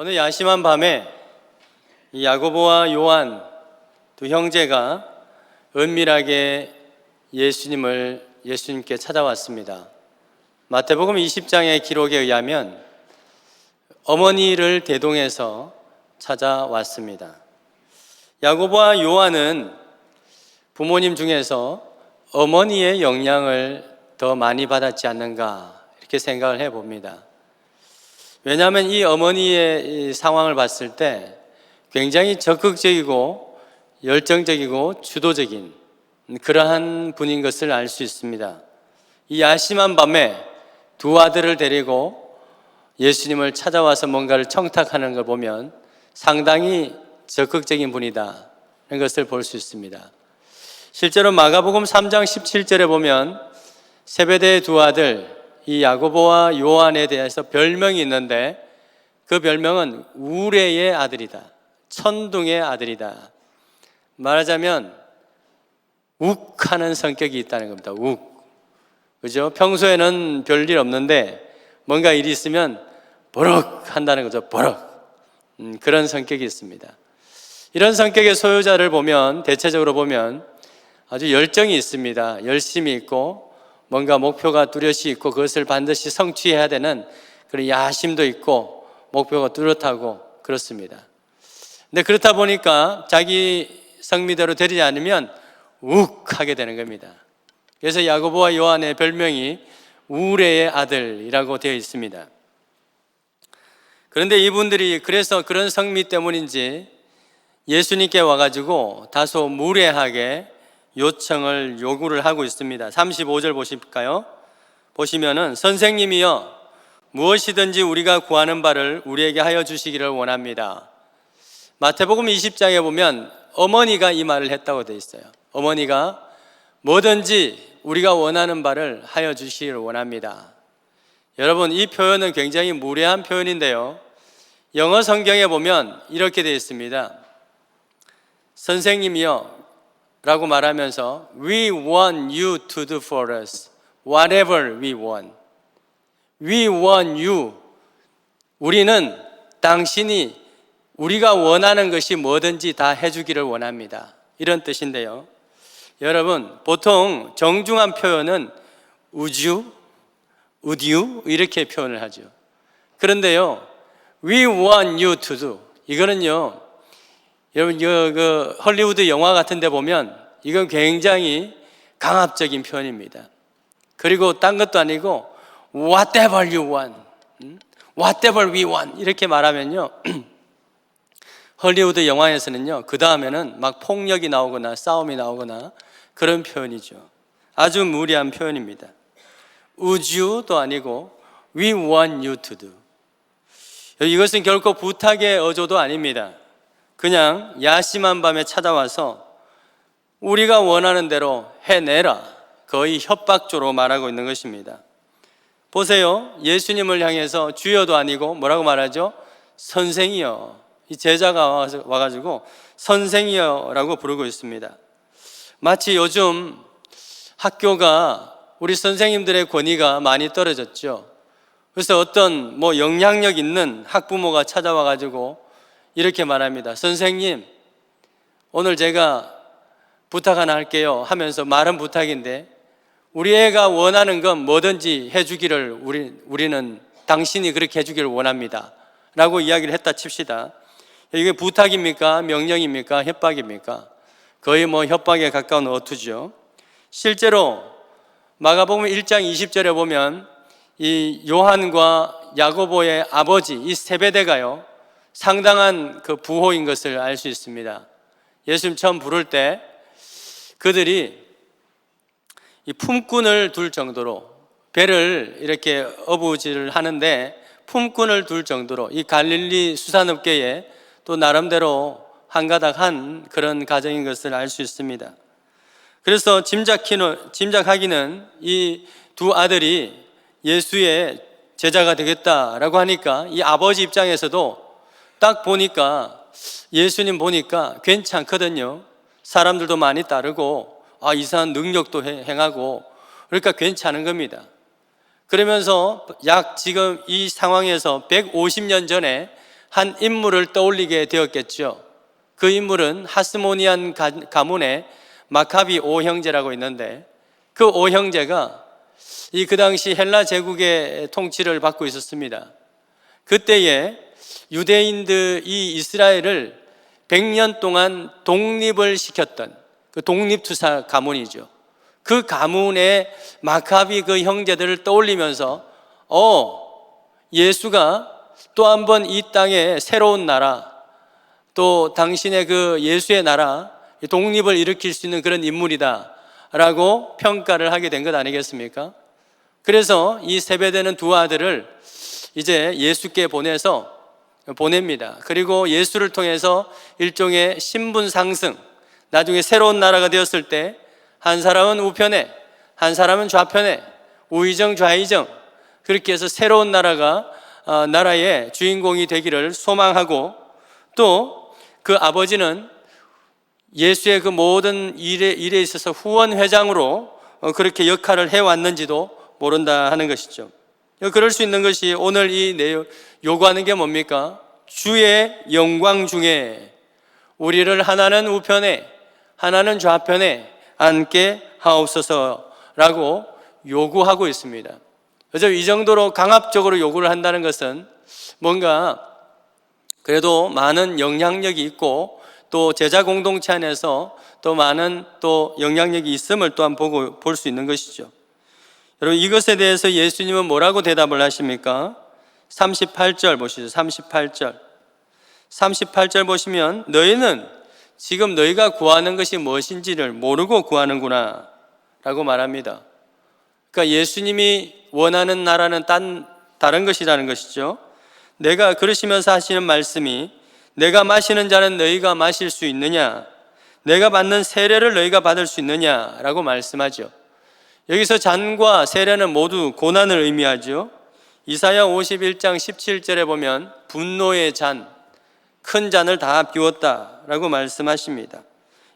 어느 야심한 밤에 이 야고보와 요한 두 형제가 은밀하게 예수님께 찾아왔습니다. 마태복음 20장의 기록에 의하면 어머니를 대동해서 찾아왔습니다. 야고보와 요한은 부모님 중에서 어머니의 영향을 더 많이 받았지 않는가 이렇게 생각을 해봅니다. 왜냐하면 이 어머니의 상황을 봤을 때 굉장히 적극적이고 열정적이고 주도적인 그러한 분인 것을 알 수 있습니다. 이 야심한 밤에 두 아들을 데리고 예수님을 찾아와서 뭔가를 청탁하는 걸 보면 상당히 적극적인 분이다 하는 것을 볼 수 있습니다. 실제로 마가복음 3장 17절에 보면 세베대의 두 아들 이 야고보와 요한에 대해서 별명이 있는데 그 별명은 우레의 아들이다, 천둥의 아들이다. 말하자면 욱하는 성격이 있다는 겁니다. 그죠? 평소에는 별일 없는데 뭔가 일이 있으면 버럭 한다는 거죠. 버럭. 그런 성격이 있습니다. 이런 성격의 소유자를 보면 대체적으로 보면 아주 열정이 있습니다. 열심이 있고 뭔가 목표가 뚜렷이 있고 그것을 반드시 성취해야 되는 그런 야심도 있고 목표가 뚜렷하고 그렇습니다. 근데 그렇다 보니까 자기 성미대로 되지 않으면 욱하게 되는 겁니다. 그래서 야고보와 요한의 별명이 우레의 아들이라고 되어 있습니다. 그런데 이분들이 그래서 그런 성미 때문인지 예수님께 와가지고 다소 무례하게 요구를 하고 있습니다. 35절 보실까요? 보시면은 선생님이여 무엇이든지 우리가 구하는 바를 우리에게 하여 주시기를 원합니다. 마태복음 20장에 보면 어머니가 이 말을 했다고 되어 있어요. 어머니가 뭐든지 우리가 원하는 바를 하여 주시기를 원합니다. 여러분, 이 표현은 굉장히 무례한 표현인데요, 영어 성경에 보면 이렇게 되어 있습니다. 선생님이여 라고 말하면서 We want you to do for us whatever we want. We want you. 우리는 당신이 우리가 원하는 것이 뭐든지 다 해주기를 원합니다. 이런 뜻인데요, 여러분 보통 정중한 표현은 would you 이렇게 표현을 하죠. 그런데요, We want you to do 이거는요, 여러분 그 헐리우드 영화 같은 데 보면 이건 굉장히 강압적인 표현입니다. 그리고 딴 것도 아니고 whatever you want, whatever we want 이렇게 말하면요 헐리우드 영화에서는요 그 다음에는 막 폭력이 나오거나 싸움이 나오거나 그런 표현이죠. 아주 무리한 표현입니다. Would you도 아니고 We want you to do. 이것은 결코 부탁의 어조도 아닙니다. 그냥 야심한 밤에 찾아와서 우리가 원하는 대로 해내라, 거의 협박조로 말하고 있는 것입니다. 보세요, 예수님을 향해서 주여도 아니고 뭐라고 말하죠? 선생이여. 이 제자가 와가지고 선생이여 라고 부르고 있습니다. 마치 요즘 학교가 우리 선생님들의 권위가 많이 떨어졌죠. 그래서 어떤 영향력 있는 학부모가 찾아와가지고 이렇게 말합니다. 선생님, 오늘 제가 부탁 하나 할게요 하면서 말은 부탁인데 우리 애가 원하는 건 뭐든지 해주기를 우리는 당신이 그렇게 해주기를 원합니다 라고 이야기를 했다 칩시다. 이게 부탁입니까? 명령입니까? 협박입니까? 거의 협박에 가까운 어투죠. 실제로 마가복음 1장 20절에 보면 이 요한과 야고보의 아버지 이 세베대가요 상당한 그 부호인 것을 알 수 있습니다. 예수님 처음 부를 때 그들이 이 품꾼을 둘 정도로 배를 이렇게 어부질을 하는데 품꾼을 둘 정도로 이 갈릴리 수산업계에 또 나름대로 한가닥한 그런 가정인 것을 알 수 있습니다. 그래서 짐작하기는 이 두 아들이 예수의 제자가 되겠다라고 하니까 이 아버지 입장에서도 딱 보니까 예수님 보니까 괜찮거든요. 사람들도 많이 따르고 이상한 능력도 행하고 그러니까 괜찮은 겁니다. 그러면서 약 지금 이 상황에서 150년 전에 한 인물을 떠올리게 되었겠죠. 그 인물은 하스모니안 가문의 마카비 5형제라고 있는데, 그 5형제가 그 당시 헬라 제국의 통치를 받고 있었습니다. 그때에 유대인들이 이스라엘을 100년 동안 독립을 시켰던 그 독립투사 가문이죠. 그 가문의 마카비 그 형제들을 떠올리면서 예수가 또 한 번 이 땅에 새로운 나라, 또 당신의 그 예수의 나라, 독립을 일으킬 수 있는 그런 인물이다 라고 평가를 하게 된 것 아니겠습니까? 그래서 이 세베대는 두 아들을 이제 예수께 보냅니다. 그리고 예수를 통해서 일종의 신분 상승, 나중에 새로운 나라가 되었을 때 한 사람은 우편에, 한 사람은 좌편에, 우의정 좌의정, 그렇게 해서 새로운 나라의 주인공이 되기를 소망하고, 또 그 아버지는 예수의 그 모든 일에 있어서 후원회장으로 그렇게 역할을 해왔는지도 모른다 하는 것이죠. 그럴 수 있는 것이 오늘 이 내용 요구하는 게 뭡니까? 주의 영광 중에 우리를 하나는 우편에 하나는 좌편에 앉게 하옵소서라고 요구하고 있습니다. 그래서 이 정도로 강압적으로 요구를 한다는 것은 뭔가 그래도 많은 영향력이 있고, 또 제자 공동체 안에서 또 많은 또 영향력이 있음을 또한 볼 수 있는 것이죠. 여러분, 이것에 대해서 예수님은 뭐라고 대답을 하십니까? 38절 보시죠. 38절 보시면, 너희는 지금 너희가 구하는 것이 무엇인지를 모르고 구하는구나 라고 말합니다. 그러니까 예수님이 원하는 나라는 다른 것이라는 것이죠. 내가 그러시면서 하시는 말씀이, 내가 마시는 잔은 너희가 마실 수 있느냐, 내가 받는 세례를 너희가 받을 수 있느냐 라고 말씀하죠. 여기서 잔과 세례는 모두 고난을 의미하죠. 이사야 51장 17절에 보면 분노의 잔, 큰 잔을 다 비웠다 라고 말씀하십니다.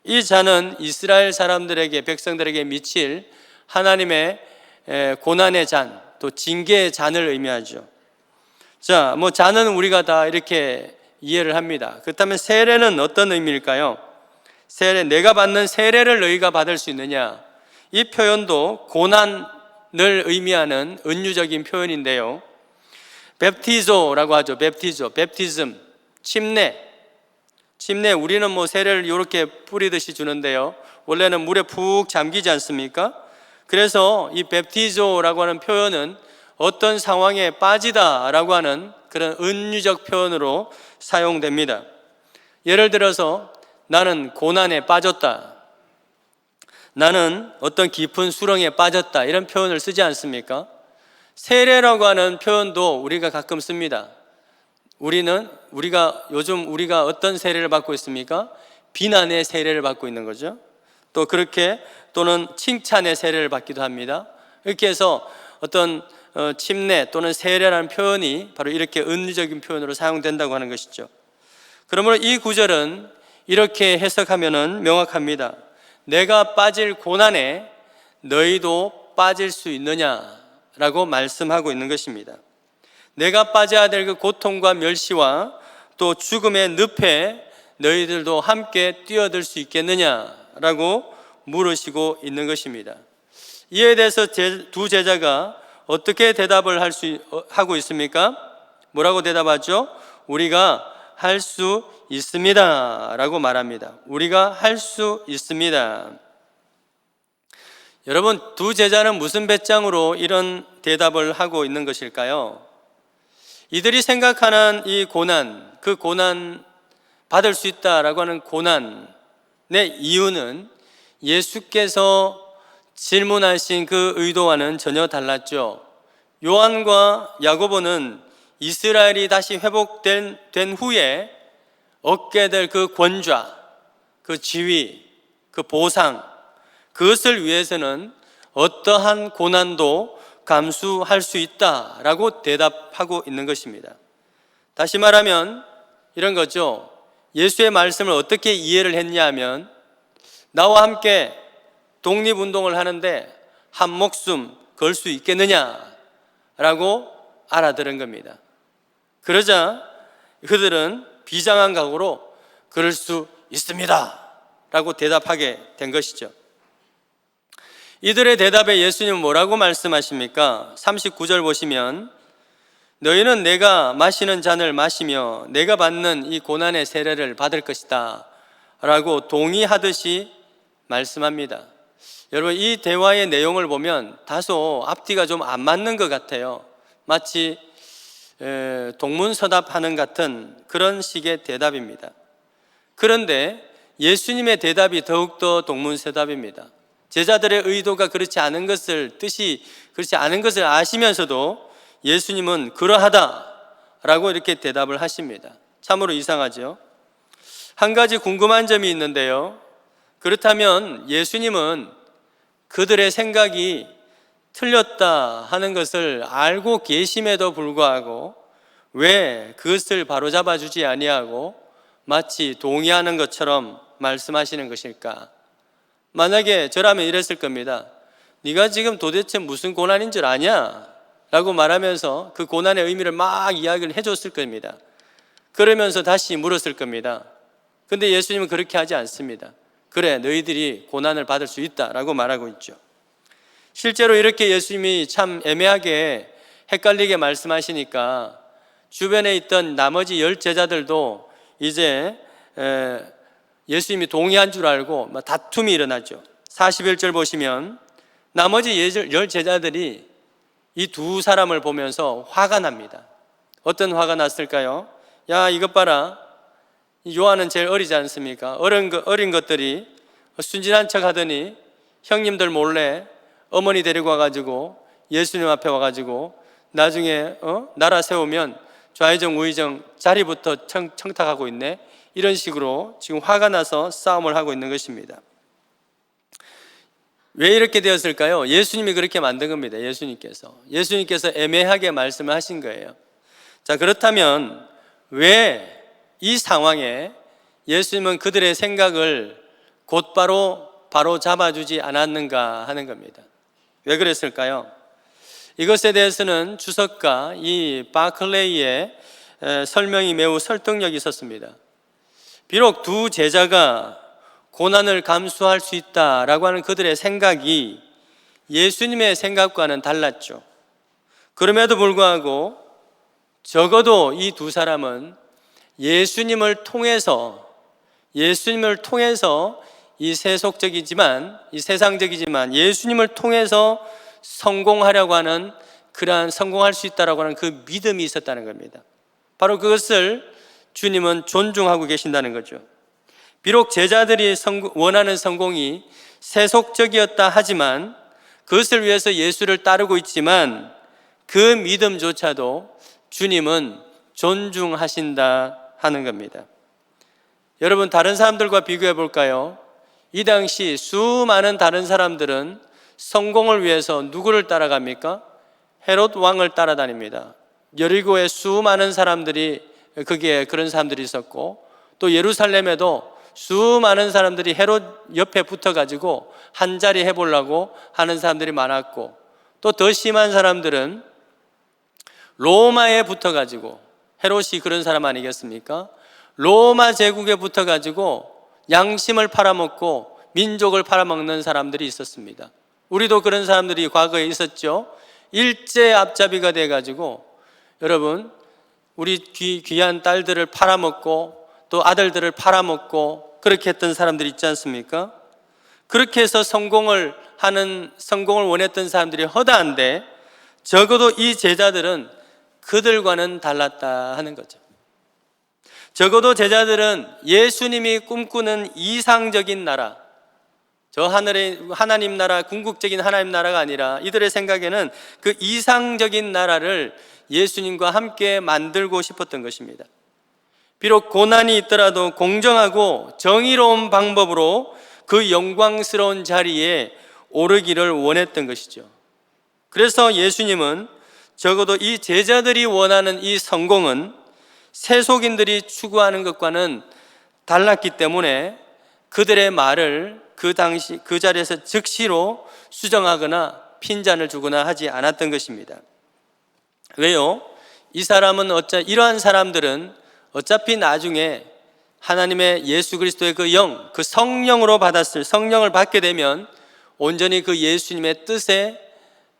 이 잔은 이스라엘 사람들에게, 백성들에게 미칠 하나님의 고난의 잔, 또 징계의 잔을 의미하죠. 자, 잔은 우리가 다 이렇게 이해를 합니다. 그렇다면 세례는 어떤 의미일까요? 세례, 내가 받는 세례를 너희가 받을 수 있느냐? 이 표현도 고난을 의미하는 은유적인 표현인데요. 베프티조라고 하죠. 베프티즘, 침례. 우리는 세례를 이렇게 뿌리듯이 주는데요, 원래는 물에 푹 잠기지 않습니까? 그래서 이 베프티조라고 하는 표현은 어떤 상황에 빠지다라고 하는 그런 은유적 표현으로 사용됩니다. 예를 들어서 나는 고난에 빠졌다, 나는 어떤 깊은 수렁에 빠졌다, 이런 표현을 쓰지 않습니까? 세례라고 하는 표현도 우리가 가끔 씁니다. 요즘 우리가 어떤 세례를 받고 있습니까? 비난의 세례를 받고 있는 거죠. 또 그렇게, 또는 칭찬의 세례를 받기도 합니다. 이렇게 해서 어떤 침례 또는 세례라는 표현이 바로 이렇게 은유적인 표현으로 사용된다고 하는 것이죠. 그러므로 이 구절은 이렇게 해석하면 명확합니다. 내가 빠질 고난에 너희도 빠질 수 있느냐라고 말씀하고 있는 것입니다. 내가 빠져야 될 그 고통과 멸시와 또 죽음의 늪에 너희들도 함께 뛰어들 수 있겠느냐라고 물으시고 있는 것입니다. 이에 대해서 두 제자가 어떻게 대답을 하고 있습니까? 뭐라고 대답하죠? 우리가 할 수 있습니다 라고 말합니다. 우리가 할 수 있습니다. 여러분, 두 제자는 무슨 배짱으로 이런 대답을 하고 있는 것일까요? 이들이 생각하는 이 고난, 그 고난, 받을 수 있다라고 하는 고난의 이유는 예수께서 질문하신 그 의도와는 전혀 달랐죠. 요한과 야고보는 이스라엘이 다시 회복된 후에 얻게 될 그 권좌, 그 지위, 그 보상, 그것을 위해서는 어떠한 고난도 감수할 수 있다라고 대답하고 있는 것입니다. 다시 말하면 이런 거죠. 예수의 말씀을 어떻게 이해를 했냐 하면, 나와 함께 독립운동을 하는데 한 목숨 걸 수 있겠느냐라고 알아들은 겁니다. 그러자 그들은 비장한 각오로 그럴 수 있습니다 라고 대답하게 된 것이죠. 이들의 대답에 예수님은 뭐라고 말씀하십니까? 39절 보시면 너희는 내가 마시는 잔을 마시며 내가 받는 이 고난의 세례를 받을 것이다 라고 동의하듯이 말씀합니다. 여러분, 이 대화의 내용을 보면 다소 앞뒤가 좀 안 맞는 것 같아요. 마치 동문서답하는 같은 그런 식의 대답입니다. 그런데 예수님의 대답이 더욱더 동문서답입니다. 제자들의 의도가 그렇지 않은 것을, 뜻이 그렇지 않은 것을 아시면서도 예수님은 그러하다라고 이렇게 대답을 하십니다. 참으로 이상하죠. 한 가지 궁금한 점이 있는데요. 그렇다면 예수님은 그들의 생각이 틀렸다 하는 것을 알고 계심에도 불구하고 왜 그것을 바로잡아 주지 아니하고 마치 동의하는 것처럼 말씀하시는 것일까? 만약에 저라면 이랬을 겁니다. 네가 지금 도대체 무슨 고난인 줄 아냐? 라고 말하면서 그 고난의 의미를 막 이야기를 해줬을 겁니다. 그러면서 다시 물었을 겁니다. 근데 예수님은 그렇게 하지 않습니다. 그래, 너희들이 고난을 받을 수 있다라고 말하고 있죠. 실제로 이렇게 예수님이 참 애매하게 헷갈리게 말씀하시니까 주변에 있던 나머지 10제자들도 이제 예수님이 동의한 줄 알고 다툼이 일어나죠. 41절 보시면 나머지 10제자들이 이 두 사람을 보면서 화가 납니다. 어떤 화가 났을까요? 야, 이것 봐라. 요한은 제일 어리지 않습니까? 어린 것들이 순진한 척 하더니 형님들 몰래 어머니 데리고 와가지고 예수님 앞에 와가지고 나중에 나라 세우면 좌의정 우의정 자리부터 청탁하고 있네. 이런 식으로 지금 화가 나서 싸움을 하고 있는 것입니다. 왜 이렇게 되었을까요? 예수님이 그렇게 만든 겁니다. 예수님께서 애매하게 말씀을 하신 거예요. 자, 그렇다면 왜 이 상황에 예수님은 그들의 생각을 곧바로 바로 잡아주지 않았는가 하는 겁니다. 왜 그랬을까요? 이것에 대해서는 주석가 이 바클레이의 설명이 매우 설득력이 있었습니다. 비록 두 제자가 고난을 감수할 수 있다라고 하는 그들의 생각이 예수님의 생각과는 달랐죠. 그럼에도 불구하고 적어도 이 두 사람은 예수님을 통해서 이 세상적이지만 예수님을 통해서 성공하려고 하는 그러한 성공할 수 있다라고 하는 그 믿음이 있었다는 겁니다. 바로 그것을 주님은 존중하고 계신다는 거죠. 비록 제자들이 원하는 성공이 세속적이었다 하지만 그것을 위해서 예수를 따르고 있지만 그 믿음조차도 주님은 존중하신다 하는 겁니다. 여러분, 다른 사람들과 비교해 볼까요? 이 당시 수많은 다른 사람들은 성공을 위해서 누구를 따라갑니까? 헤롯 왕을 따라다닙니다. 여리고에 수많은 사람들이 거기에 그런 사람들이 있었고 또 예루살렘에도 수많은 사람들이 헤롯 옆에 붙어가지고 한 자리 해보려고 하는 사람들이 많았고 또 더 심한 사람들은 로마에 붙어가지고 헤롯이 그런 사람 아니겠습니까? 로마 제국에 붙어가지고 양심을 팔아먹고 민족을 팔아먹는 사람들이 있었습니다. 우리도 그런 사람들이 과거에 있었죠. 일제 앞잡이가 돼가지고 여러분 우리 귀한 딸들을 팔아먹고 또 아들들을 팔아먹고 그렇게 했던 사람들이 있지 않습니까? 그렇게 해서 성공을 원했던 사람들이 허다한데 적어도 이 제자들은 그들과는 달랐다 하는 거죠. 적어도 제자들은 예수님이 꿈꾸는 이상적인 나라, 저 하늘의 하나님 나라, 궁극적인 하나님 나라가 아니라 이들의 생각에는 그 이상적인 나라를 예수님과 함께 만들고 싶었던 것입니다. 비록 고난이 있더라도 공정하고 정의로운 방법으로 그 영광스러운 자리에 오르기를 원했던 것이죠. 그래서 예수님은 적어도 이 제자들이 원하는 이 성공은 세속인들이 추구하는 것과는 달랐기 때문에 그들의 말을 그 당시 그 자리에서 즉시로 수정하거나 핀잔을 주거나 하지 않았던 것입니다. 왜요? 이러한 사람들은 어차피 나중에 하나님의 예수 그리스도의 그 영, 그 성령으로 받았을 성령을 받게 되면 온전히 그 예수님의 뜻에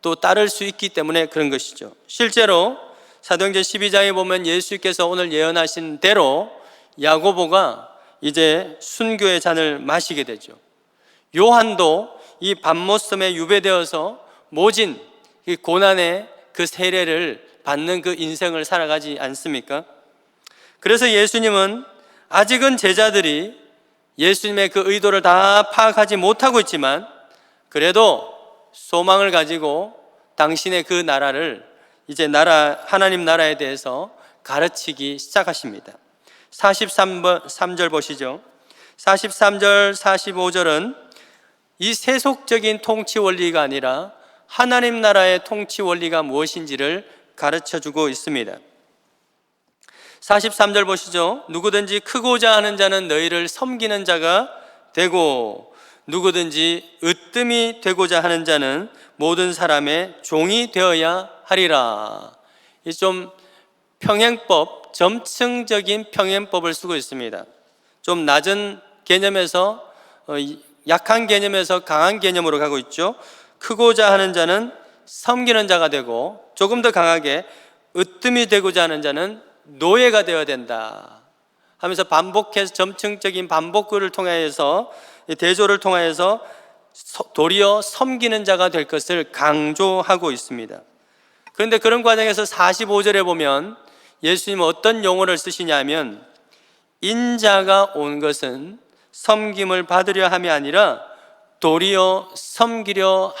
또 따를 수 있기 때문에 그런 것이죠. 실제로 사도행전 12장에 보면 예수께서 오늘 예언하신 대로 야고보가 이제 순교의 잔을 마시게 되죠. 요한도 이 밤모섬에 유배되어서 모진 이 고난의 그 세례를 받는 그 인생을 살아가지 않습니까? 그래서 예수님은 아직은 제자들이 예수님의 그 의도를 다 파악하지 못하고 있지만 그래도 소망을 가지고 당신의 그 나라를 이제 하나님 나라에 대해서 가르치기 시작하십니다. 43절 보시죠. 43절, 45절은 이 세속적인 통치 원리가 아니라 하나님 나라의 통치 원리가 무엇인지를 가르쳐주고 있습니다. 43절 보시죠. 누구든지 크고자 하는 자는 너희를 섬기는 자가 되고 누구든지 으뜸이 되고자 하는 자는 모든 사람의 종이 되어야 하리라. 이 좀 평행법, 점층적인 평행법을 쓰고 있습니다. 좀 낮은 개념에서 약한 개념에서 강한 개념으로 가고 있죠. 크고자 하는 자는 섬기는 자가 되고 조금 더 강하게 으뜸이 되고자 하는 자는 노예가 되어야 된다 하면서 반복해서 점층적인 반복구를 통하여서 대조를 통하여서 도리어 섬기는 자가 될 것을 강조하고 있습니다. 그런데 그런 과정에서 45절에 보면 예수님은 어떤 용어를 쓰시냐면 인자가 온 것은 섬김을 받으려 함이 아니라 도리어 섬기려고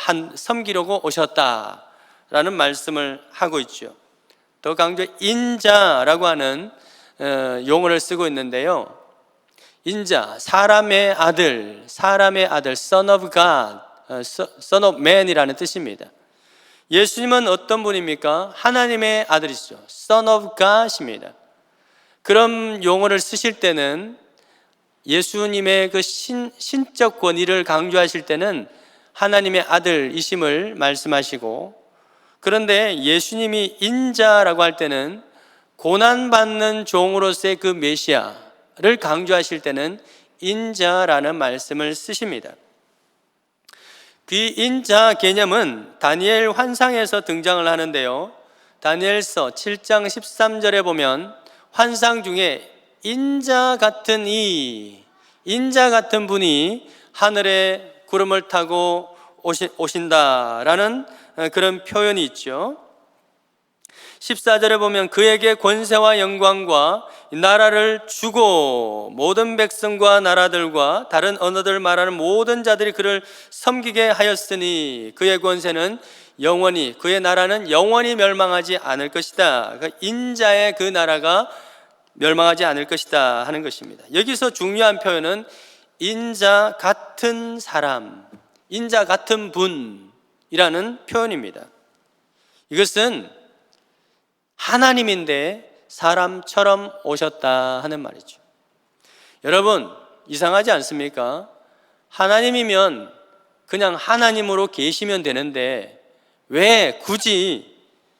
오셨다라는 말씀을 하고 있죠. 더 강조 인자라고 하는 용어를 쓰고 있는데요. 인자, 사람의 아들, Son of God, Son of Man이라는 뜻입니다. 예수님은 어떤 분입니까? 하나님의 아들이시죠. Son of God입니다. 그런 용어를 쓰실 때는 예수님의 그 신적 권위를 강조하실 때는 하나님의 아들이심을 말씀하시고, 그런데 예수님이 인자라고 할 때는 고난받는 종으로서의 그 메시아를 강조하실 때는 인자라는 말씀을 쓰십니다. 그 인자 개념은 다니엘 환상에서 등장을 하는데요. 다니엘서 7장 13절에 보면 환상 중에 인자 같은 분이 하늘에 구름을 타고 오신다라는 그런 표현이 있죠. 14절에 보면 그에게 권세와 영광과 나라를 주고 모든 백성과 나라들과 다른 언어들 말하는 모든 자들이 그를 섬기게 하였으니 그의 권세는 영원히, 그의 나라는 영원히 멸망하지 않을 것이다. 그러니까 인자의 그 나라가 멸망하지 않을 것이다 하는 것입니다. 여기서 중요한 표현은 인자 같은 사람, 인자 같은 분이라는 표현입니다. 이것은 하나님인데 사람처럼 오셨다 하는 말이죠. 여러분, 이상하지 않습니까? 하나님이면 그냥 하나님으로 계시면 되는데 왜 굳이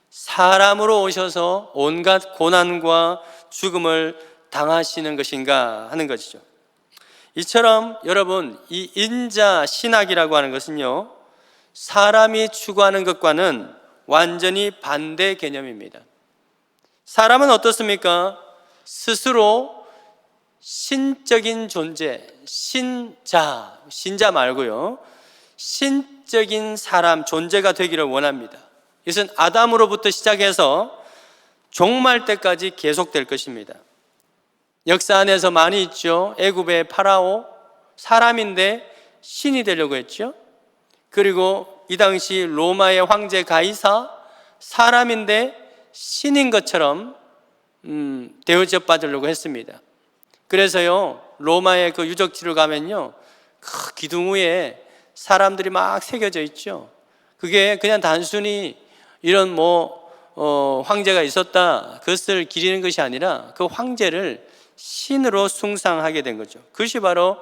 사람으로 오셔서 온갖 고난과 죽음을 당하시는 것인가 하는 것이죠. 이처럼 여러분, 이 인자 신학이라고 하는 것은요, 사람이 추구하는 것과는 완전히 반대 개념입니다. 사람은 어떻습니까? 스스로 신적인 존재, 신자 말고요, 신적인 사람, 존재가 되기를 원합니다. 이것은 아담으로부터 시작해서 종말 때까지 계속될 것입니다. 역사 안에서 많이 있죠. 애굽의 파라오, 사람인데 신이 되려고 했죠. 그리고 이 당시 로마의 황제 가이사, 사람인데 신인 것처럼 대우접 받으려고 했습니다. 그래서요, 로마의 그 유적지를 가면요, 그 기둥 위에 사람들이 막 새겨져 있죠. 그게 그냥 단순히 이런 황제가 있었다, 그것을 기리는 것이 아니라 그 황제를 신으로 숭상하게 된 거죠. 그것이 바로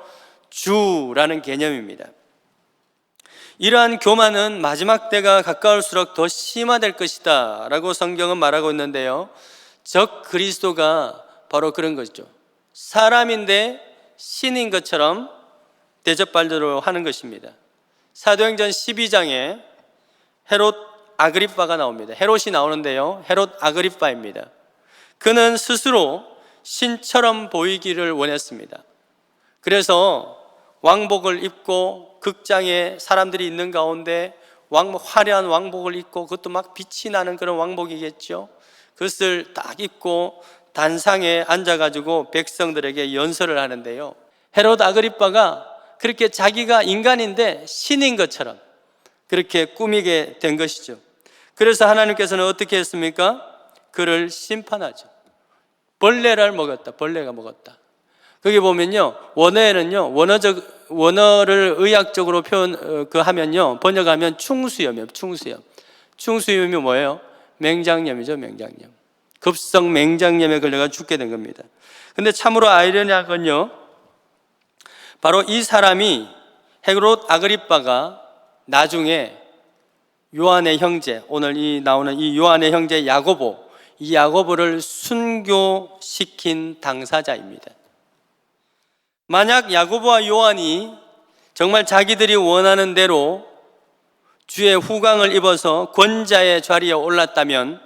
주라는 개념입니다. 이러한 교만은 마지막 때가 가까울수록 더 심화될 것이다 라고 성경은 말하고 있는데요, 적 그리스도가 바로 그런 거죠. 사람인데 신인 것처럼 대접받으려 하는 것입니다. 사도행전 12장에 헤롯 아그리빠가 나옵니다. 헤롯이 나오는데요, 헤롯 아그리빠입니다. 그는 스스로 신처럼 보이기를 원했습니다. 그래서 왕복을 입고 극장에 사람들이 있는 가운데 화려한 왕복을 입고, 그것도 막 빛이 나는 그런 왕복이겠죠. 그것을 딱 입고 단상에 앉아가지고 백성들에게 연설을 하는데요, 헤롯 아그리빠가 그렇게 자기가 인간인데 신인 것처럼 그렇게 꾸미게 된 것이죠. 그래서 하나님께서는 어떻게 했습니까? 그를 심판하죠. 벌레를 먹었다. 벌레가 먹었다. 거기 보면요, 원어에는요, 원어를 의학적으로 하면요, 번역하면 충수염이에요. 충수염이 뭐예요? 맹장염이죠. 맹장염. 급성 맹장염에 걸려가 죽게 된 겁니다. 근데 참으로 아이러니한 건요, 바로 이 사람이, 헤롯 아그리빠가 나중에 요한의 형제, 오늘 나오는 이 요한의 형제 야고보, 이 야고보를 순교시킨 당사자입니다. 만약 야고보와 요한이 정말 자기들이 원하는 대로 주의 후광을 입어서 권자의 자리에 올랐다면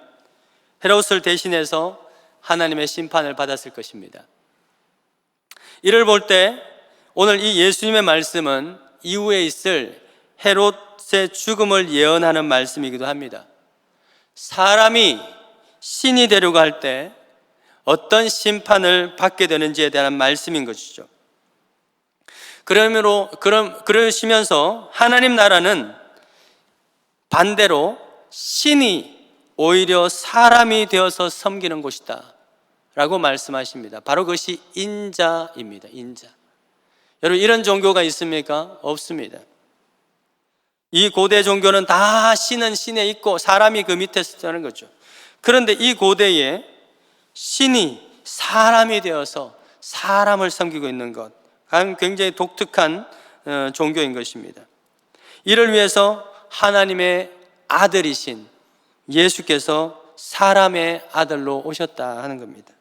헤롯을 대신해서 하나님의 심판을 받았을 것입니다. 이를 볼 때 오늘 이 예수님의 말씀은 이후에 있을 헤롯의 죽음을 예언하는 말씀이기도 합니다. 사람이 신이 되려고 할 때 어떤 심판을 받게 되는지에 대한 말씀인 것이죠. 그러시면서 하나님 나라는 반대로 신이 오히려 사람이 되어서 섬기는 곳이다 라고 말씀하십니다. 바로 그것이 인자입니다. 인자. 여러분, 이런 종교가 있습니까? 없습니다. 이 고대 종교는 다 신은 신에 있고 사람이 그 밑에 서는 거죠. 그런데 이 고대에 신이 사람이 되어서 사람을 섬기고 있는 것, 굉장히 독특한 종교인 것입니다. 이를 위해서 하나님의 아들이신 예수께서 사람의 아들로 오셨다 하는 겁니다.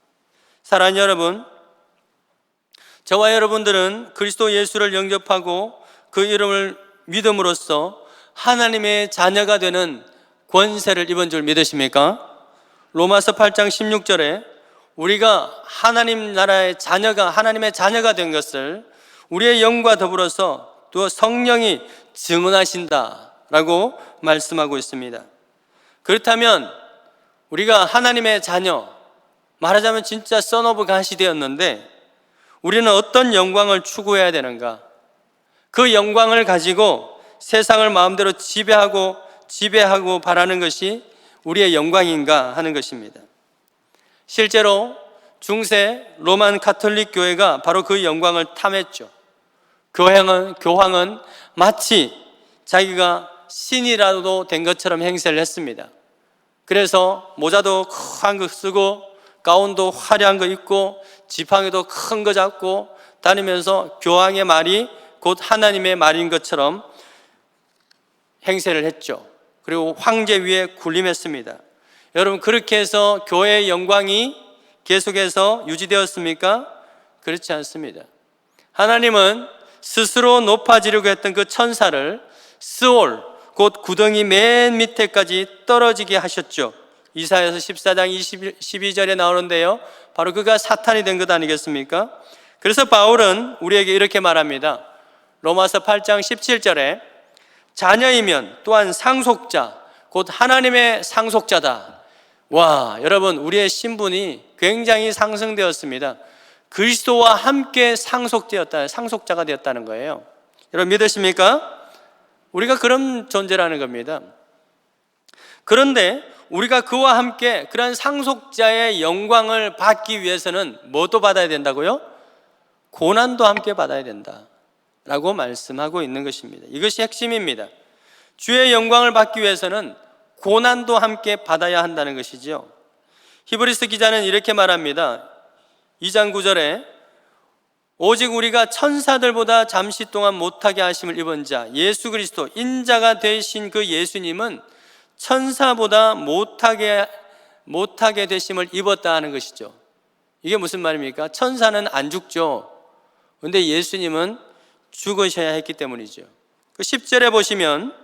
사랑하는 여러분, 저와 여러분들은 그리스도 예수를 영접하고 그 이름을 믿음으로써 하나님의 자녀가 되는 권세를 입은 줄 믿으십니까? 로마서 8장 16절에 우리가 하나님 나라의 자녀가, 하나님의 자녀가 된 것을 우리의 영과 더불어서 또 성령이 증언하신다라고 말씀하고 있습니다. 그렇다면 우리가 하나님의 자녀, 말하자면 진짜 선 오브 갓이 되었는데 우리는 어떤 영광을 추구해야 되는가? 그 영광을 가지고 세상을 마음대로 지배하고 바라는 것이 우리의 영광인가 하는 것입니다. 실제로 중세 로만 가톨릭 교회가 바로 그 영광을 탐했죠. 교황은 마치 자기가 신이라도 된 것처럼 행세를 했습니다. 그래서 모자도 큰 거 쓰고 가운도 화려한 거 입고 지팡이도 큰 거 잡고 다니면서 교황의 말이 곧 하나님의 말인 것처럼 행세를 했죠. 그리고 황제 위에 군림했습니다. 여러분, 그렇게 해서 교회의 영광이 계속해서 유지되었습니까? 그렇지 않습니다. 하나님은 스스로 높아지려고 했던 그 천사를 스올, 곧 구덩이 맨 밑에까지 떨어지게 하셨죠. 이사야서 14장 12절에 나오는데요, 바로 그가 사탄이 된 것 아니겠습니까? 그래서 바울은 우리에게 이렇게 말합니다. 로마서 8장 17절에 자녀이면 또한 상속자, 곧 하나님의 상속자다. 와, 여러분, 우리의 신분이 굉장히 상승되었습니다. 그리스도와 함께 상속자가 되었다는 거예요. 여러분, 믿으십니까? 우리가 그런 존재라는 겁니다. 그런데 우리가 그와 함께 그런 상속자의 영광을 받기 위해서는 뭐도 받아야 된다고요? 고난도 함께 받아야 된다 라고 말씀하고 있는 것입니다. 이것이 핵심입니다. 주의 영광을 받기 위해서는 고난도 함께 받아야 한다는 것이죠. 히브리서 기자는 이렇게 말합니다. 2장 9절에 오직 우리가 천사들보다 잠시 동안 못하게 하심을 입은 자 예수 그리스도, 인자가 되신 그 예수님은 천사보다 못하게 되심을 입었다 하는 것이죠. 이게 무슨 말입니까? 천사는 안 죽죠. 근데 예수님은 죽으셔야 했기 때문이죠. 그 10절에 보시면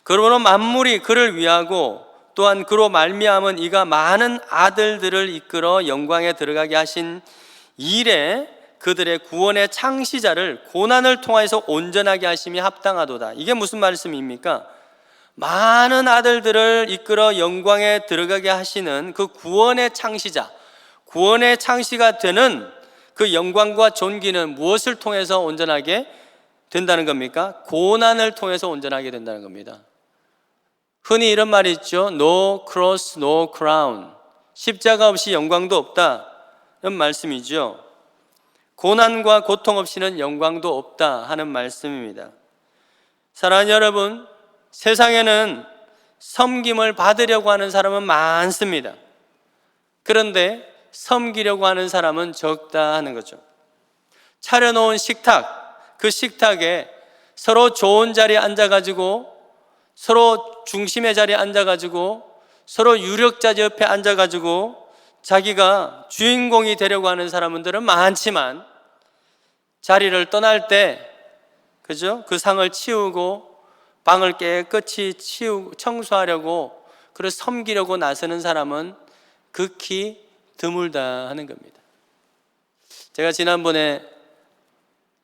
그러므로 만물이 그를 위하고 또한 그로 말미암은 이가 많은 아들들을 이끌어 영광에 들어가게 하신 일에 그들의 구원의 창시자를 고난을 통하여서 온전하게 하심이 합당하도다. 이게 무슨 말씀입니까? 많은 아들들을 이끌어 영광에 들어가게 하시는 그 구원의 창시자, 구원의 창시가 되는 그 영광과 존귀는 무엇을 통해서 온전하게 된다는 겁니까? 고난을 통해서 온전하게 된다는 겁니다. 흔히 이런 말이 있죠. No cross, no crown. 십자가 없이 영광도 없다. 이런 말씀이죠. 고난과 고통 없이는 영광도 없다 하는 말씀입니다. 사랑하는 여러분, 세상에는 섬김을 받으려고 하는 사람은 많습니다. 그런데 섬기려고 하는 사람은 적다 하는 거죠. 차려놓은 식탁, 그 식탁에 서로 좋은 자리에 앉아가지고 서로 중심의 자리에 앉아가지고 서로 유력자 옆에 앉아가지고 자기가 주인공이 되려고 하는 사람들은 많지만 자리를 떠날 때, 그죠? 그 상을 치우고 방을 깨끗이 청소하려고 그래서 섬기려고 나서는 사람은 극히 드물다 하는 겁니다. 제가 지난번에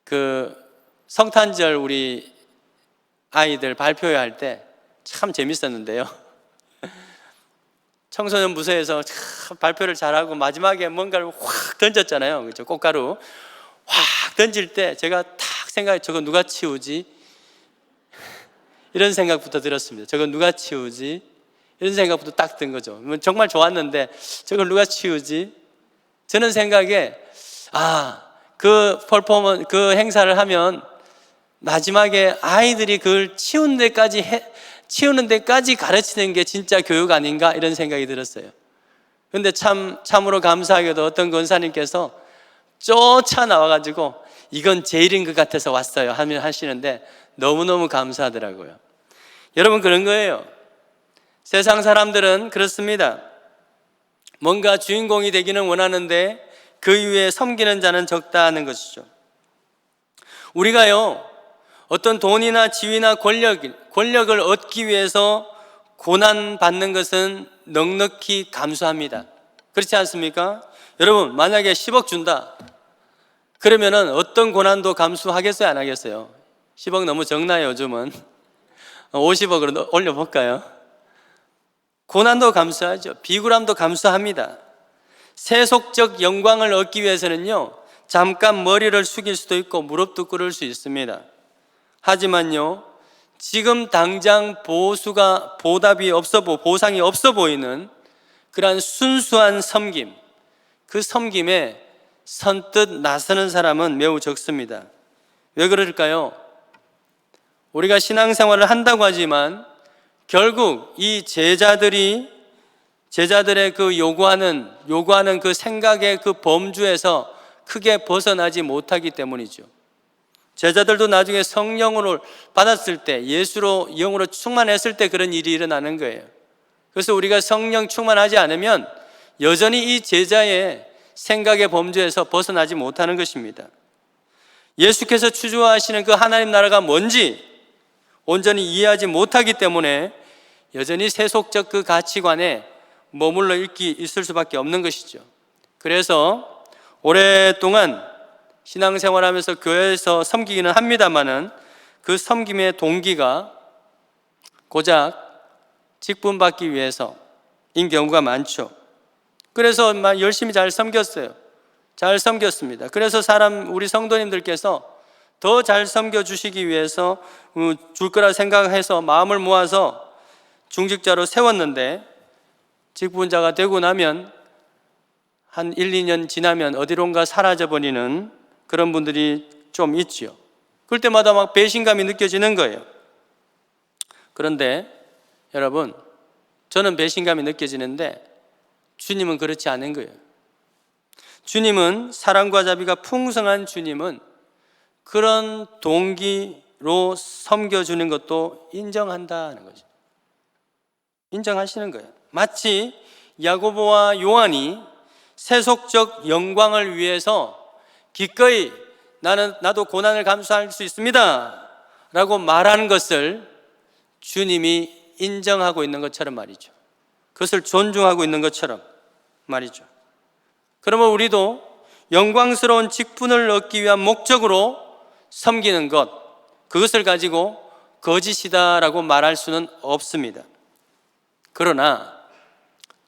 그 성탄절 우리 아이들 발표회 할 때 참 재밌었는데요. 청소년 부서에서 참 발표를 잘하고 마지막에 뭔가를 확 던졌잖아요. 그렇죠? 꽃가루 확 던질 때 제가 탁 생각해, 저거 누가 치우지? 이런 생각부터 들었습니다. 저거 누가 치우지? 이런 생각부터 딱 든 거죠. 정말 좋았는데 저걸 누가 치우지? 저는 생각에 그 퍼포먼스, 그 행사를 하면 마지막에 아이들이 그걸 치우는 데까지 가르치는 게 진짜 교육 아닌가 이런 생각이 들었어요. 그런데 참으로 감사하게도 어떤 권사님께서 쫓아나와가지고 이건 제 일인 것 같아서 왔어요 하면 하시는데 너무너무 감사하더라고요. 여러분, 그런 거예요. 세상 사람들은 그렇습니다. 뭔가 주인공이 되기는 원하는데 그 이후에 섬기는 자는 적다 하는 것이죠. 우리가요, 어떤 돈이나 지위나 권력을 얻기 위해서 고난받는 것은 넉넉히 감수합니다. 그렇지 않습니까? 여러분, 만약에 10억 준다 그러면은 어떤 고난도 감수하겠어요, 안 하겠어요? 10억 너무 적나요, 요즘은? 50억으로 올려볼까요? 고난도 감수하죠. 비굴함도 감수합니다. 세속적 영광을 얻기 위해서는요, 잠깐 머리를 숙일 수도 있고 무릎도 꿇을 수 있습니다. 하지만요, 지금 당장 보상이 없어 보이는 그러한 순수한 섬김, 그 섬김에 선뜻 나서는 사람은 매우 적습니다. 왜 그럴까요? 우리가 신앙생활을 한다고 하지만 결국 이 제자들의 그 요구하는 그 생각의 그 범주에서 크게 벗어나지 못하기 때문이죠. 제자들도 나중에 성령을 받았을 때, 예수로 영으로 충만했을 때 그런 일이 일어나는 거예요. 그래서 우리가 성령 충만하지 않으면 여전히 이 제자의 생각의 범주에서 벗어나지 못하는 것입니다. 예수께서 추구하시는 그 하나님 나라가 뭔지 온전히 이해하지 못하기 때문에 여전히 세속적 그 가치관에 머물러 있을 수밖에 없는 것이죠. 그래서 오랫동안 신앙생활하면서 교회에서 섬기기는 합니다마는 그 섬김의 동기가 고작 직분 받기 위해서인 경우가 많죠. 그래서 막 열심히 잘 섬겼습니다. 그래서 우리 성도님들께서 더 잘 섬겨주시기 위해서 줄 거라 생각해서 마음을 모아서 중직자로 세웠는데 직분자가 되고 나면 한 1, 2년 지나면 어디론가 사라져버리는 그런 분들이 좀 있죠. 그럴 때마다 막 배신감이 느껴지는 거예요. 그런데 여러분, 저는 배신감이 느껴지는데 주님은 그렇지 않은 거예요. 주님은, 사랑과 자비가 풍성한 주님은 그런 동기로 섬겨주는 것도 인정한다는 거죠. 인정하시는 거예요. 마치 야고보와 요한이 세속적 영광을 위해서 기꺼이 나도 고난을 감수할 수 있습니다 라고 말하는 것을 주님이 인정하고 있는 것처럼 말이죠. 그것을 존중하고 있는 것처럼 말이죠. 그러면 우리도 영광스러운 직분을 얻기 위한 목적으로 섬기는 것, 그것을 가지고 거짓이다라고 말할 수는 없습니다. 그러나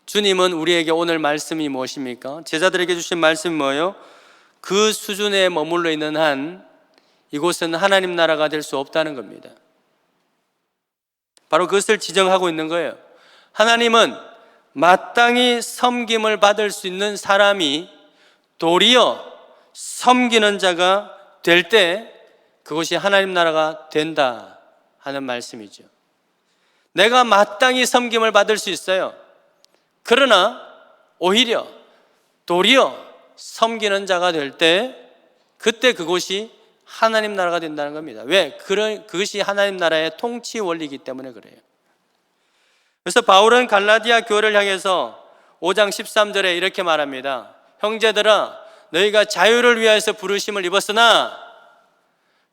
주님은 우리에게 오늘 말씀이 무엇입니까? 제자들에게 주신 말씀이 뭐예요? 그 수준에 머물러 있는 한 이곳은 하나님 나라가 될 수 없다는 겁니다. 바로 그것을 지정하고 있는 거예요. 하나님은 마땅히 섬김을 받을 수 있는 사람이 도리어 섬기는 자가 될 때 그것이 하나님 나라가 된다 하는 말씀이죠. 내가 마땅히 섬김을 받을 수 있어요. 그러나 오히려 도리어 섬기는 자가 될 때 그때 그것이 하나님 나라가 된다는 겁니다. 왜? 그것이 하나님 나라의 통치 원리이기 때문에 그래요. 그래서 바울은 갈라디아 교회를 향해서 5장 13절에 이렇게 말합니다. 형제들아, 너희가 자유를 위하여서 부르심을 입었으나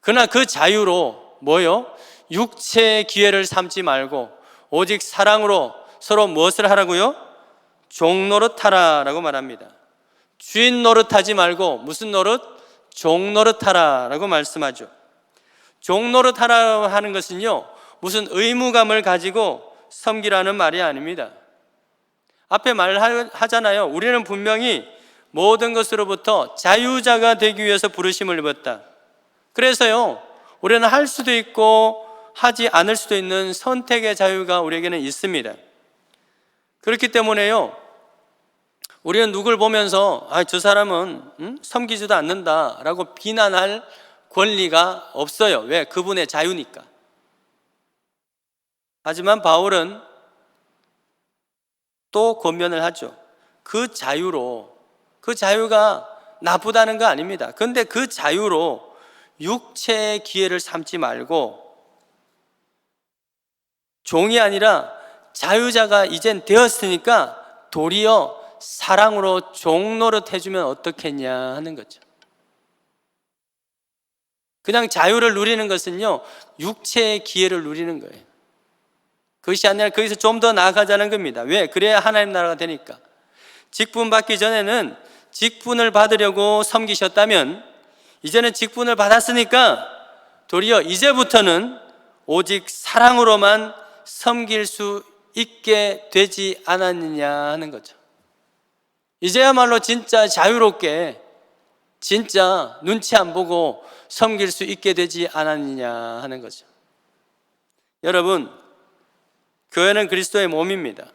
그러나 그 자유로 뭐요? 육체의 기회를 삼지 말고 오직 사랑으로 서로 무엇을 하라고요? 종 노릇하라라고 말합니다. 주인 노릇하지 말고 무슨 노릇? 종 노릇하라라고 말씀하죠. 종 노릇하라 하는 것은요, 무슨 의무감을 가지고 섬기라는 말이 아닙니다. 앞에 말하잖아요. 우리는 분명히 모든 것으로부터 자유자가 되기 위해서 부르심을 입었다. 그래서요, 우리는 할 수도 있고 하지 않을 수도 있는 선택의 자유가 우리에게는 있습니다. 그렇기 때문에요, 우리는 누굴 보면서 저 사람은 섬기지도 않는다라고 비난할 권리가 없어요. 왜? 그분의 자유니까. 하지만 바울은 또 권면을 하죠. 그 자유가 나쁘다는 거 아닙니다. 그런데 그 자유로 육체의 기회를 삼지 말고 종이 아니라 자유자가 이젠 되었으니까 도리어 사랑으로 종 노릇 해주면 어떻겠냐 하는 거죠. 그냥 자유를 누리는 것은요, 육체의 기회를 누리는 거예요. 그것이 아니라 거기서 좀 더 나아가자는 겁니다. 왜? 그래야 하나님 나라가 되니까. 직분 받기 전에는 직분을 받으려고 섬기셨다면 이제는 직분을 받았으니까 도리어 이제부터는 오직 사랑으로만 섬길 수 있게 되지 않았느냐 하는 거죠. 이제야말로 진짜 자유롭게 진짜 눈치 안 보고 섬길 수 있게 되지 않았느냐 하는 거죠. 여러분, 교회는 그리스도의 몸입니다.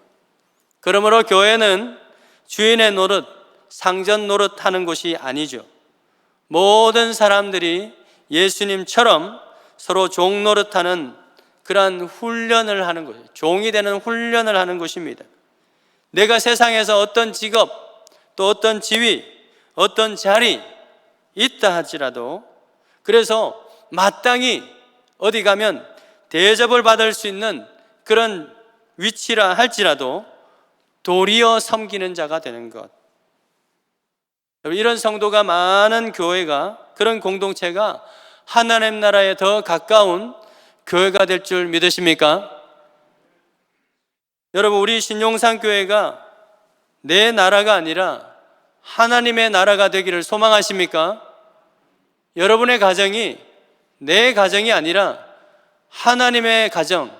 그러므로 교회는 주인의 노릇, 상전 노릇 하는 곳이 아니죠. 모든 사람들이 예수님처럼 서로 종 노릇하는 그러한 훈련을 하는 거예요. 종이 되는 훈련을 하는 곳입니다. 내가 세상에서 어떤 직업, 또 어떤 지위, 어떤 자리 있다 할지라도, 그래서 마땅히 어디 가면 대접을 받을 수 있는 그런 위치라 할지라도 도리어 섬기는 자가 되는 것. 이런 성도가 많은 교회가, 그런 공동체가 하나님 나라에 더 가까운 교회가 될 줄 믿으십니까? 여러분, 우리 신용산교회가 내 나라가 아니라 하나님의 나라가 되기를 소망하십니까? 여러분의 가정이 내 가정이 아니라 하나님의 가정,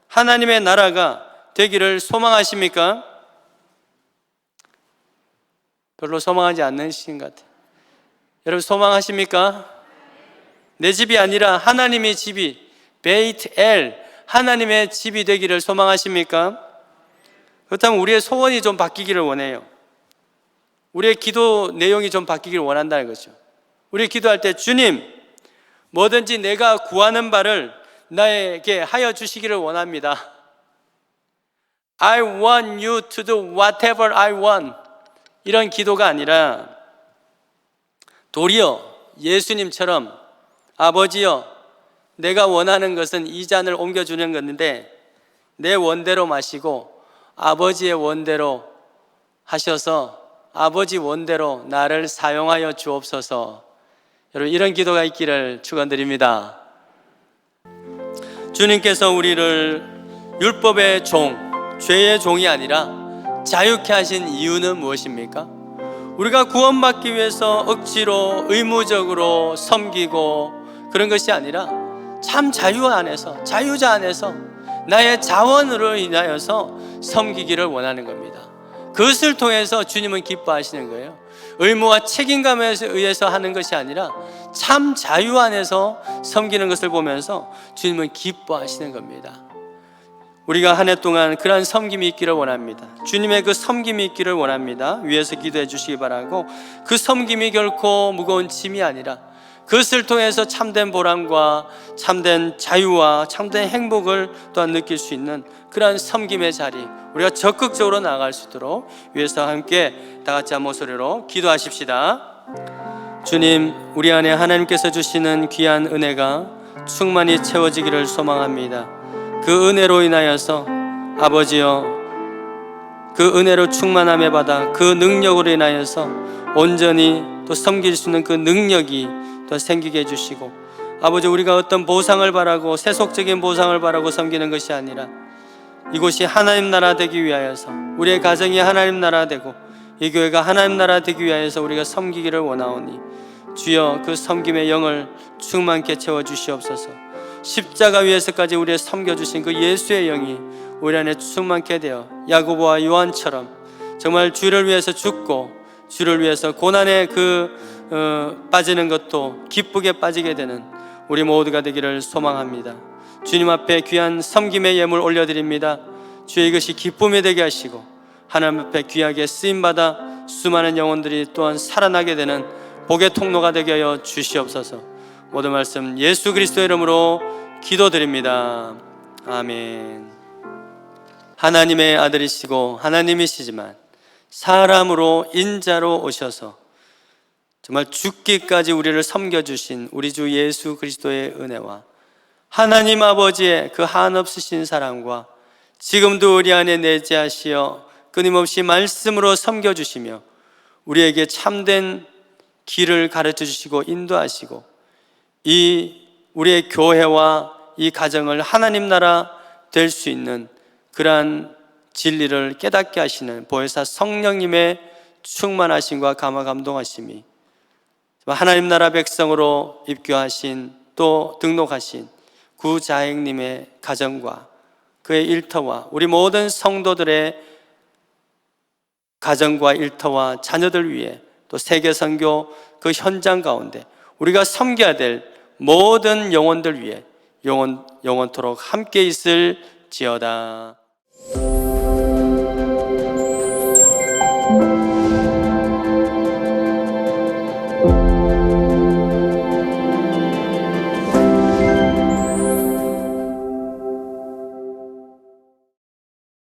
하나님의 나라가 되기를 소망하십니까? 별로 소망하지 않으신 것 같아요. 여러분, 소망하십니까? 내 집이 아니라 하나님의 집이, 베이트 엘, 하나님의 집이 되기를 소망하십니까? 그렇다면 우리의 소원이 좀 바뀌기를 원해요. 우리의 기도 내용이 좀 바뀌기를 원한다는 거죠. 우리 기도할 때, 주님, 뭐든지 내가 구하는 바를 나에게 하여 주시기를 원합니다. I want you to do whatever I want. 이런 기도가 아니라 도리어 예수님처럼, 아버지여, 내가 원하는 것은 이 잔을 옮겨주는 건데 내 원대로 마시고 아버지의 원대로 하셔서 아버지 원대로 나를 사용하여 주옵소서. 여러분, 이런 기도가 있기를 축원드립니다. 주님께서 우리를 율법의 종, 죄의 종이 아니라 자유케 하신 이유는 무엇입니까? 우리가 구원받기 위해서 억지로 의무적으로 섬기고 그런 것이 아니라 참 자유 안에서, 자유자 안에서 나의 자원으로 인하여서 섬기기를 원하는 겁니다. 그것을 통해서 주님은 기뻐하시는 거예요. 의무와 책임감에 의해서 하는 것이 아니라 참 자유 안에서 섬기는 것을 보면서 주님은 기뻐하시는 겁니다. 우리가 한 해 동안 그러한 섬김이 있기를 원합니다. 주님의 그 섬김이 있기를 원합니다. 위에서 기도해 주시기 바라고, 그 섬김이 결코 무거운 짐이 아니라 그것을 통해서 참된 보람과 참된 자유와 참된 행복을 또한 느낄 수 있는 그러한 섬김의 자리, 우리가 적극적으로 나아갈 수 있도록 위에서 함께 다 같이 한 목소리로 기도하십시다. 주님, 우리 안에 하나님께서 주시는 귀한 은혜가 충만히 채워지기를 소망합니다. 그 은혜로 인하여서 아버지여, 그 은혜로 충만함에 받아 그 능력으로 인하여서 온전히 또 섬길 수 있는 그 능력이 또 생기게 해주시고, 아버지, 우리가 어떤 보상을 바라고 세속적인 보상을 바라고 섬기는 것이 아니라 이곳이 하나님 나라 되기 위하여서, 우리의 가정이 하나님 나라 되고 이 교회가 하나님 나라 되기 위하여서 우리가 섬기기를 원하오니 주여, 그 섬김의 영을 충만케 채워주시옵소서. 십자가 위에서까지 우리의 섬겨주신 그 예수의 영이 우리 안에 충만케 되어 야고보와 요한처럼 정말 주를 위해서 죽고 주를 위해서 고난에 빠지는 것도 기쁘게 빠지게 되는 우리 모두가 되기를 소망합니다. 주님 앞에 귀한 섬김의 예물 올려드립니다. 주의 이것이 기쁨이 되게 하시고 하나님 앞에 귀하게 쓰임받아 수많은 영혼들이 또한 살아나게 되는 복의 통로가 되게 하여 주시옵소서. 모든 말씀 예수 그리스도의 이름으로 기도드립니다. 아멘. 하나님의 아들이시고 하나님이시지만 사람으로 인자로 오셔서 정말 죽기까지 우리를 섬겨주신 우리 주 예수 그리스도의 은혜와 하나님 아버지의 그 한없으신 사랑과 지금도 우리 안에 내재하시어 끊임없이 말씀으로 섬겨주시며 우리에게 참된 길을 가르쳐 주시고 인도하시고 이 우리의 교회와 이 가정을 하나님 나라 될 수 있는 그러한 진리를 깨닫게 하시는 보혜사 성령님의 충만하심과 감화 감동하심이 하나님 나라 백성으로 입교하신 또 등록하신 구자행님의 가정과 그의 일터와 우리 모든 성도들의 가정과 일터와 자녀들 위해 또 세계선교 그 현장 가운데 우리가 섬겨야 될 모든 영혼들 위해 영원토록 함께 있을지어다.